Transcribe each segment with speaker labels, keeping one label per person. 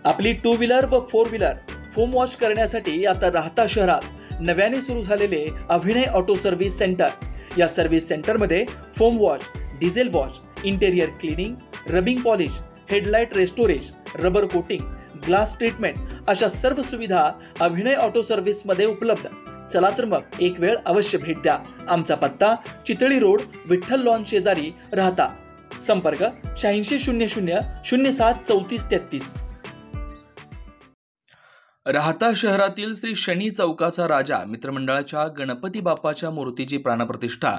Speaker 1: आपली 2 व्हीलर व 4 wheeler foam wash करण्यासाठी आता राहता शहरात नव्याने सुरू झालेले अभिनय ऑटो सर्व्हिस सेंटर। या सर्व्हिस सेंटरमध्ये foam wash, diesel wash, interior cleaning, rubbing polish, headlight restoration, rubber coating, glass treatment अशा सर्व सुविधा अभिनय ऑटो सर्व्हिस मध्ये उपलब्ध। चला तर मग एक वेळ अवश्य भेट द्या। आमचा पत्ता चितळी रोड, विठ्ठल लॉन शेजारी, राहता। संपर्क 8600 07 34 33। राहता शहरातील श्री शनी चौकाचा राजा मित्रमंडळाच्या गणपती बाप्पाच्या मूर्तीची प्राणप्रतिष्ठा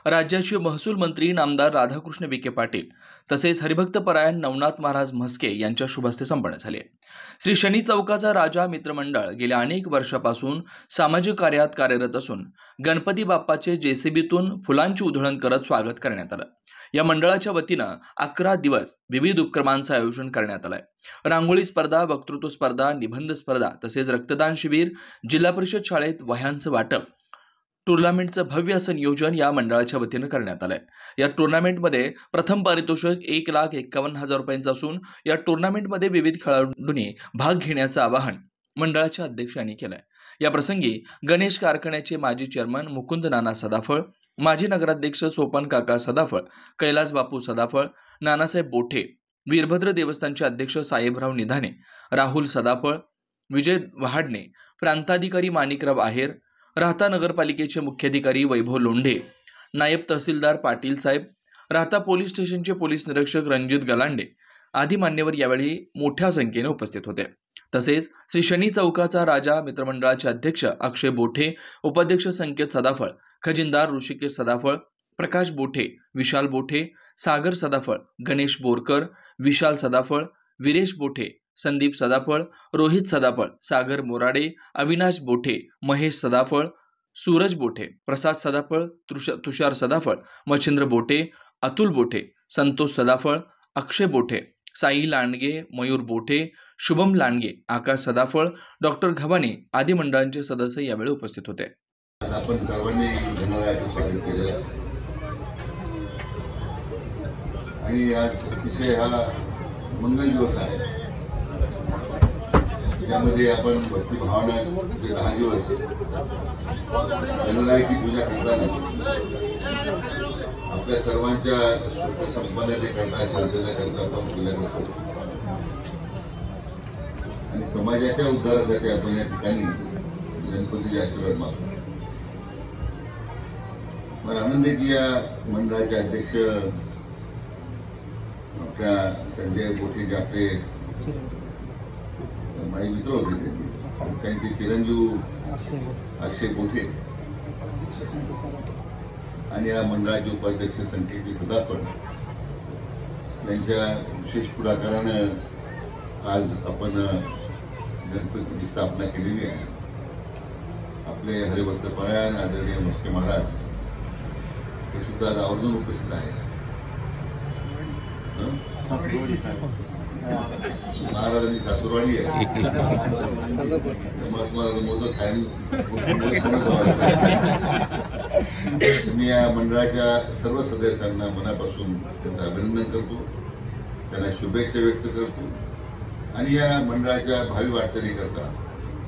Speaker 1: राज्याचे महसूल मंत्री नामदार राधाकृष्ण विखे पाटील तसेच हरिभक्त परायण नवनाथ महाराज म्हस्के यांच्या शुभ हस्ते संपन्न झाले। श्री शनी चौकाचा राजा मित्रमंडळ गेल्या अनेक वर्षापासून सामाजिक कार्यात कार्यरत असून गणपती बाप्पाचे जेसीबीतून फुलांची उधळण करत स्वागत करण्यात आलं। या मंडळाच्या वतीनं 11 दिवस विविध उपक्रमांचं आयोजन करण्यात आलंय। रांगोळी स्पर्धा, वक्तृत्व स्पर्धा, निबंध स्पर्धा तसेच रक्तदान शिबिर, जिल्हा परिषद शाळेत वह्यांचं वाटप, टुर्नामेंटचं भव्य असं नियोजन या मंडळाच्या वतीनं करण्यात आलंय। या टुर्नामेंटमध्ये प्रथम पारितोषिक 1,51,000 रुपयांचं असून या टुर्नामेंटमध्ये विविध खेळाडूंनी भाग घेण्याचं आवाहन मंडळाच्या अध्यक्षांनी केलंय। या प्रसंगी गणेश कारखान्याचे माजी चेअरमन मुकुंद नाना सदाफळ, माजी नगराध्यक्ष सोपन काका सदाफळ, कैलास बापू सदाफळ, नानासाहेब बोठे, वीरभद्र देवस्थानचे अध्यक्ष साहेबराव निधाने, राहुल सदाफळ, विजय वहाडणे, प्रांताधिकारी माणिकराव आहेर, राहता नगरपालिकेचे मुख्याधिकारी वैभव लोंढे, नायब तहसीलदार पाटील साहेब, राहता पोलीस स्टेशनचे पोलीस निरीक्षक रणजित गलांडे आदी मान्यवर यावेळी मोठ्या संख्येने उपस्थित होते। तसेच श्री शनी चौकाचा राजा मित्रमंडळाचे अध्यक्ष अक्षय बोठे, उपाध्यक्ष संकेत सदाफळ, खजिनदार ऋषिकेश सदाफळ, प्रकाश बोठे, विशाल बोठे, सागर सदाफळ, गणेश बोरकर, विशाल सदाफळ, विरेश बोठे, संदीप सदाफळ, रोहित सदाफळ, सागर मोराडे, अविनाश बोठे, महेश सदाफळ, सूरज बोठे, प्रसाद सदाफळ, तुषार सदाफळ, मच्छिंद्र बोठे, अतुल बोठे, संतोष सदाफळ, अक्षय बोठे, साई लांडगे, मयूर बोठे, शुभम लांडगे, आकाश सदाफळ, डॉक्टर घवाने आदी मंडळांचे सदस्य यावेळी उपस्थित होते।
Speaker 2: आपण सर्वांनी गणरायाचं स्वागत केलं आणि आज अतिशय हा मंगल दिवस आहे। यामध्ये आपण भक्तिभावानं 10 दिवस गणरायाची पूजा करताना आपल्या सर्वांच्या सुख संपन्नतेकरता, शांततेकरता आपण पूजा करतो आणि समाजाच्या उद्धारासाठी आपण या ठिकाणी गणपतीचे आशीर्वाद मागतो। मला आनंद आहे की या मंडळाचे अध्यक्ष आपल्या संजय बोठे जे आपले माझे मित्र होते त्यांचे चिरंजीव अक्षय बोठे आणि या मंडळाचे उपाध्यक्ष संकेत सदाफळ यांच्या विशेष पुढाकारानं आज आपण गणपतीची स्थापना केलेली आहे। आपले हरिभक्त परायण आदरणीय म्हस्के महाराज हे सुद्धा आज आवर्जून उपस्थित आहेत। महाराजांनी सासूरवाडी आहे तुम्हाला मोदक मी या मंडळाच्या सर्व सदस्यांना मनापासून त्यांचं अभिनंदन करतो, त्यांना शुभेच्छा व्यक्त करतो आणि या मंडळाच्या भावी वाटचाली करता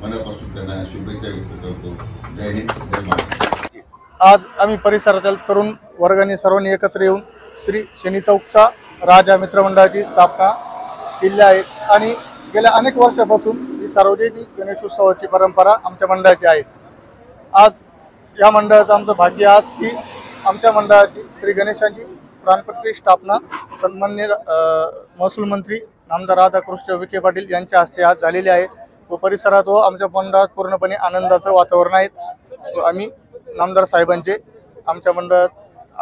Speaker 2: मनापासून त्यांना शुभेच्छा व्यक्त करतो। जय हिंद, जय महाराष्ट्र।
Speaker 3: आज आम्ही परिसरातील तरुण वर्गाने सर्वांनी एकत्र येऊन श्री शनी चौकचा राजा मित्रमंडळाची स्थापना केली आहे आणि गेल्या अनेक वर्षापासून ही सार्वजनिक गणेशोत्सवाची परंपरा आमच्या मंडळाची आहे। आज या मंडळाचं आमचं भाग्य आज की आमच्या मंडळाची श्री गणेशांची प्राणप्रतिष्ठापना सन्माननीय महसूल मंत्री नामदार राधाकृष्ण विखे पाटील यांच्या हस्ते आज झालेली आहे व परिसरात व आमच्या मंडळात पूर्णपणे आनंदाचं वातावरण आहे। आम्ही नामदार साहेबांचे आमच्या मंडळात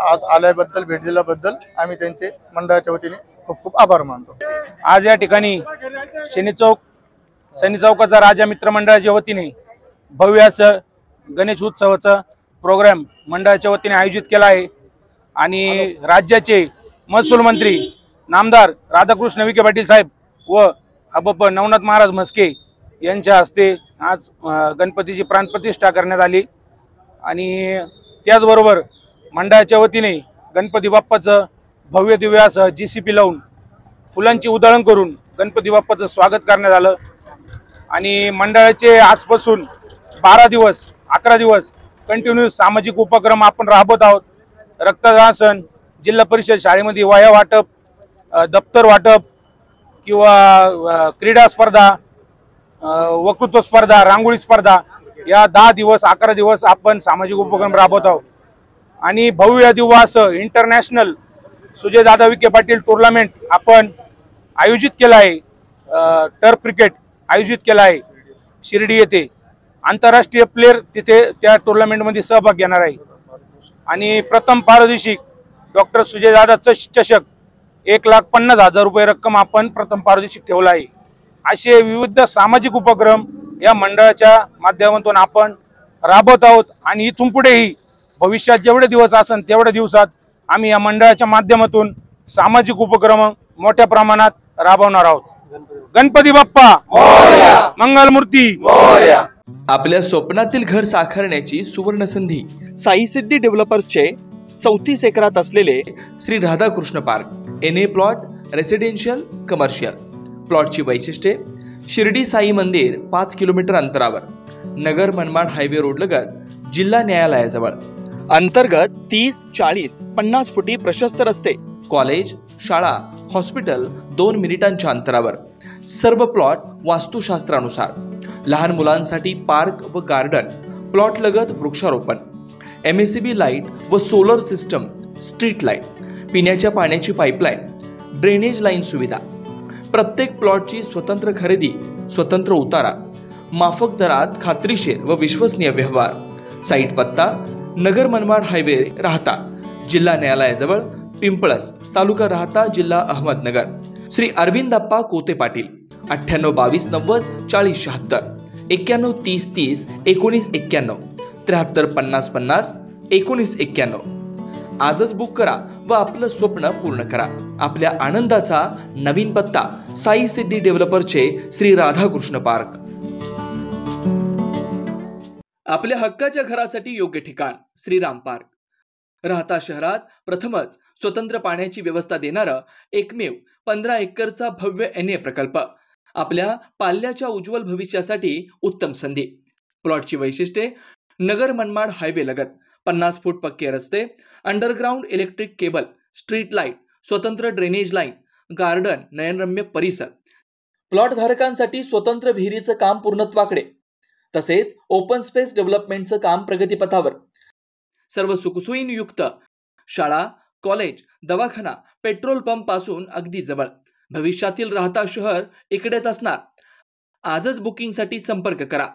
Speaker 3: आज आल्याबद्दल, भेट दिल्याबद्दल आम्ही त्यांचे मंडळाच्या वतीने खूप खूप आभार मानतो।
Speaker 4: आज या ठिकाणी शनी चौकाचा राजा मित्रमंडळाच्या वतीने भव्य असं गणेश उत्सवाचा प्रोग्राम मंडळाच्या वतीने आयोजित केला आहे आणि राज्याचे महसूल मंत्री नामदार राधाकृष्ण विखे पाटील साहेब व हबप नवनाथ महाराज म्हस्के यांच्या हस्ते आज गणपतीची प्राणप्रतिष्ठा करण्यात आली आणि त्याचबरोबर मंडळाच्या वतीने गणपती बाप्पाचं भव्य दिव्य असं जीसीपी लावून फुलांची उधळण करून गणपती बाप्पाचं स्वागत करण्यात आलं आणि मंडळाचे आजपासून 11 दिवस कंटिन्यू सामाजिक उपक्रम आपण राबवत आहोत. रक्तदान, जिल्हा परिषद शाळेमध्ये वह्या वाटप, दप्तर वाटप किंवा क्रीडा स्पर्धा, वक्तृत्व स्पर्धा, रांगोळी स्पर्धा, या 11 दिवस आपण सामाजिक उपक्रम राबवत आहोत. आणि भव्य दिव्य असं इंटरनॅशनल सुजयदादा विखे पाटील टुर्नामेंट आपण आयोजित केला आहे. टर्फ क्रिकेट आयोजित केला आहे शिर्डी येथे. आंतरराष्ट्रीय प्लेयर तिथे त्या टुर्नामेंटमध्ये सहभाग घेणार आहे. आणि प्रथम पारितोषिक डॉक्टर सुजयदादा चषक 1,50,000 रुपये रक्कम आपण प्रथम पारितोषिक ठेवला आहे. असे विविध सामाजिक उपक्रम या मंडळाच्या माध्यमातून आपण राबवत आहोत. आणि इथून पुढेही भविष्यात जेवढे दिवस असेल तेवढ्या दिवसात आम्ही या मंडळाच्या माध्यमातून सामाजिक उपक्रम मोठ्या प्रमाणात राबवणार आहोत. गणपती बाप्पा मोरया, मंगलमूर्ती मोरया.
Speaker 1: आपल्या स्वप्नातील घर साकारण्याची सुवर्ण संधी साई सिद्धी डेव्हलपर्सचे 34 एकरात असलेले Shri Radhakrishna park. NA plot, residential, commercial. प्लॉटची वैशिष्ट्ये: शिर्डी साई मंदिर 5 किलोमीटर अंतरावर, नगर मनमाड हायवे रोड लगत, जिल्हा न्यायालयाजवळ. अंतर्गत 30, 40, 50 फुटी प्रशस्त रस्ते, कॉलेज, शाळा, हॉस्पिटल 2 मिनिटांच्या अंतरावर. सर्व प्लॉट वास्तुशास्त्रानुसार. लहान मुलांसाठी पार्क व गार्डन, प्लॉट लगत वृक्षारोपण, MACB लाईट व सोलर सिस्टम, स्ट्रीट लाईट, पिण्याच्या पाण्याची पाईपलाईन, ड्रेनेज लाईन सुविधा. प्रत्येक प्लॉटची स्वतंत्र खरेदी, स्वतंत्र उतारा, माफक दरात खात्रीशीर व विश्वसनीय व्यवहार. साईट पत्ता: नगर मनमाड हायवे, राहता, जिल्हा न्यायालयाजवळ, पिंपळस, तालुका राहता, जिल्हा अहमदनगर. श्री अरविंदप्पा कोते पाटील. 98 22 90 40 76, 91 30 30 19 91, 73 50 50 19 91. आजच बुक करा व आपलं स्वप्न पूर्ण करा. आपल्या आनंदाचा नवीन पत्ता: साई सिद्धी डेव्हलपरचे श्री राधाकृष्ण पार्क. आपल्या हक्काच्या घरासाठी योग्य ठिकाण: श्रीराम पार्क. राहता शहरात प्रथमच स्वतंत्र पाण्याची व्यवस्था देणारं एकमेव 15 एकरचा भव्य NA प्रकल्प. आपल्या पाल्याच्या उज्ज्वल भविष्यासाठी उत्तम संधी. प्लॉटची वैशिष्ट्ये: नगर मनमाड हायवे लगत, 50 फूट पक्के रस्ते, underground electric cable, street light, स्वतंत्र ड्रेनेज लाईन, गार्डन, नयनरम्य परिसर. प्लॉट धारकांसाठी स्वतंत्र विहिरीचं काम पूर्णत्वाकडे, तसेच ओपन स्पेस डेव्हलपमेंटचं काम प्रगतीपथावर. सर्व सुखसोयींयुक्त शाळा, कॉलेज, दवाखाना, पेट्रोल पंप पासून अगदी जवळ. भविष्यातील राहता शहर इकडेच असणार. आजच बुकिंगसाठी संपर्क करा.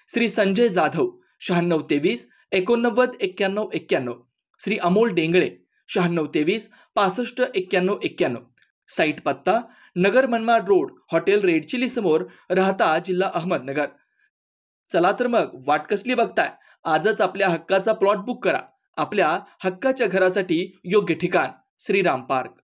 Speaker 1: श्री संजय जाधव 96 23 89 91 91, श्री अमोल डेंगळे 96 23 65 91 91. साईट पत्ता: Nagar Manmad road, hotel red chilli समोर, राहता, जिल्हा अहमदनगर. चला तर मग वाट कसली बघताय? आजच आपल्या हक्काचा प्लॉट बुक करा. आपल्या हक्काच्या घरासाठी योग्य ठिकाण: श्रीराम पार्क.